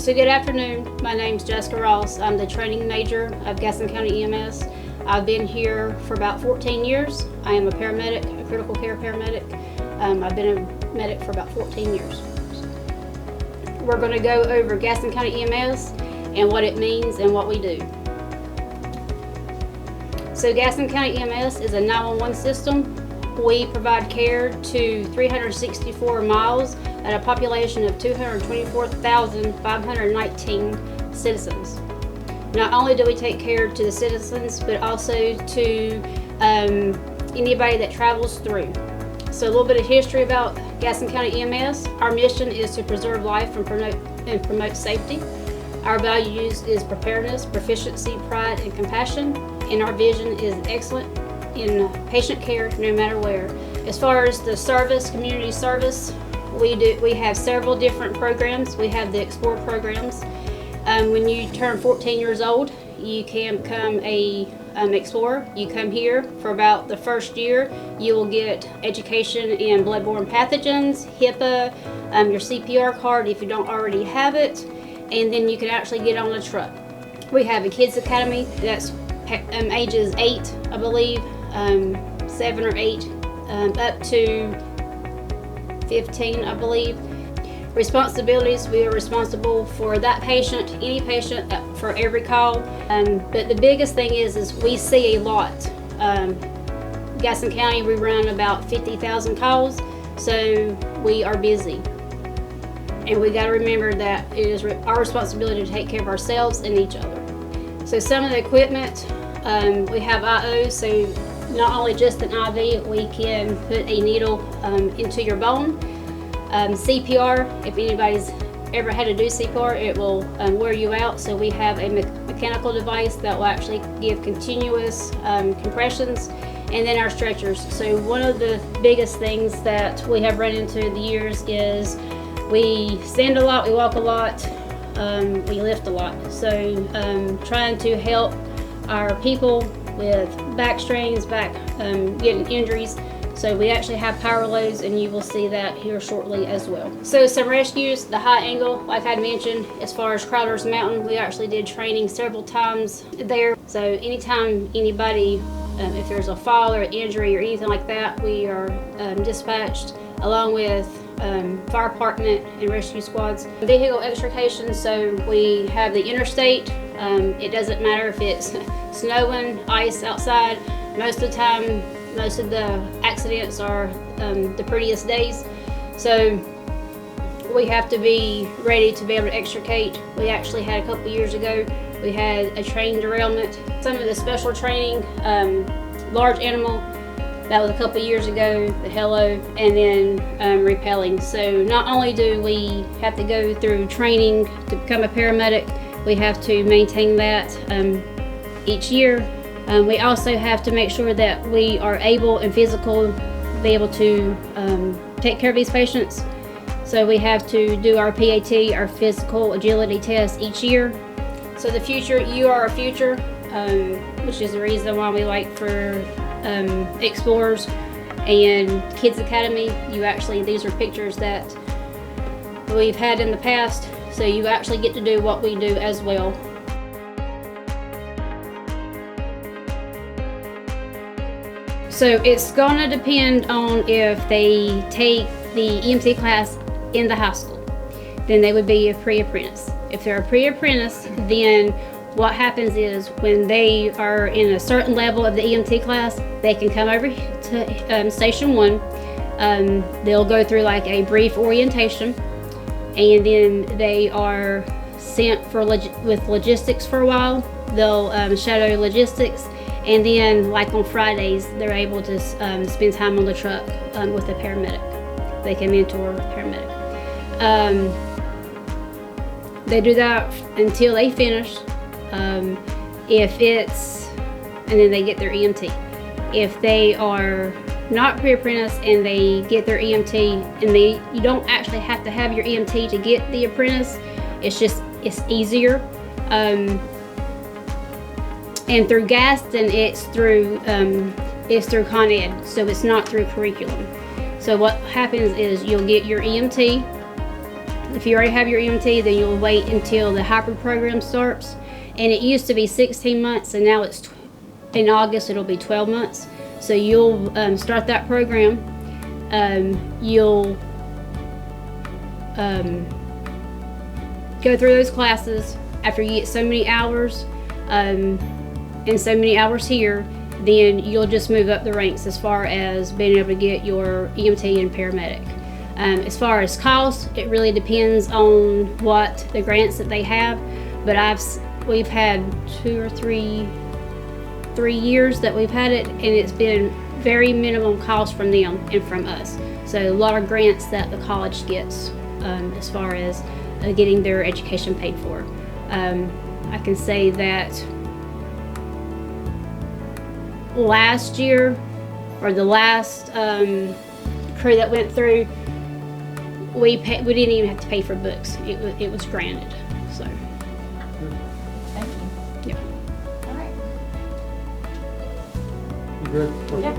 So good afternoon, my name is Jessica Ross. I'm the training major of Gaston County EMS. I've been here for about 14 years. I am a paramedic, a critical care paramedic. I've been a medic for about 14 years. We're going to go over Gaston County EMS and what it means and what we do. So Gaston County EMS is a 911 system. We provide care to 364 miles at a population of 224,519 citizens. Not only do we take care to the citizens, but also to anybody that travels through. So a little bit of history about Gaston County EMS. Our mission is to preserve life and promote safety. Our values is preparedness, proficiency, pride, and compassion. And our vision is excellent in patient care no matter where. As far as the service, community service, we have several different programs. We have the Explore programs. When you turn 14 years old, you can become a explorer. You come here for about the first year. You will get education in bloodborne pathogens, HIPAA, your CPR card if you don't already have it, and then you can actually get on a truck. We have a kids academy that's ages 8, I believe, 7 or 8, up to 15, I believe. Responsibilities, we are responsible for that patient, any patient, for every call. But the biggest thing is we see a lot. Gaston County, we run about 50,000 calls, so we are busy. And we got to remember that it is our responsibility to take care of ourselves and each other. So some of the equipment, we have IO, so not only just an IV, we can put a needle into your bone. CPR, if anybody's ever had to do CPR, it will wear you out. So we have a mechanical device that will actually give continuous compressions, and then our stretchers. So one of the biggest things that we have run into the years is we stand a lot, we walk a lot, we lift a lot. So trying to help our people with back strains, getting injuries. So we actually have power loads, and you will see that here shortly as well. So some rescues, the high angle, like I mentioned, as far as Crowder's Mountain, we actually did training several times there. So anytime anybody, if there's a fall or an injury or anything like that, we are dispatched along with fire department and rescue squads. Vehicle extrication, so we have the interstate. It doesn't matter if it's snowing, ice outside. Most of the time, most of the accidents are the prettiest days. So we have to be ready to be able to extricate. We actually had a couple years ago, we had a train derailment. Some of the special training, large animal, that was a couple years ago, the helo, and then rappelling. So not only do we have to go through training to become a paramedic, we have to maintain that each year. We also have to make sure that we are able and physical, be able to take care of these patients. So we have to do our PAT, our physical agility test each year. So the future, you are our future, which is the reason why we like for Explorers and Kids Academy. These are pictures that we've had in the past, so you actually get to do what we do as well. So it's gonna depend on if they take the EMT class in the high school, then they would be a pre-apprentice. If they're a pre-apprentice, then what happens is when they are in a certain level of the EMT class, they can come over to Station 1. They'll go through like a brief orientation, and then they are sent with logistics for a while. They'll shadow logistics, and then like on Fridays, they're able to spend time on the truck with a paramedic. They can mentor a paramedic. They do that until they finish. And then they get their EMT. If they are not pre-apprentice and they get their EMT, and you don't actually have to have your EMT to get the apprentice, it's easier. And through Gaston, it's through Con Ed, so it's not through curriculum. So what happens is you'll get your EMT, if you already have your EMT, then you'll wait until the hybrid program starts. And it used to be 16 months, and now it's in August it'll be 12 months. So you'll start that program. You'll go through those classes. After you get so many hours and so many hours here, then you'll just move up the ranks as far as being able to get your EMT and paramedic. As far as cost, it really depends on what the grants that they have, but we've had 2 or 3 years that we've had it, and it's been very minimum cost from them and from us. So a lot of grants that the college gets as far as getting their education paid for. I can say that last year, or the last crew that went through, we didn't even have to pay for books. It was granted. So. Thank you. Yeah. All right. You good? Yep.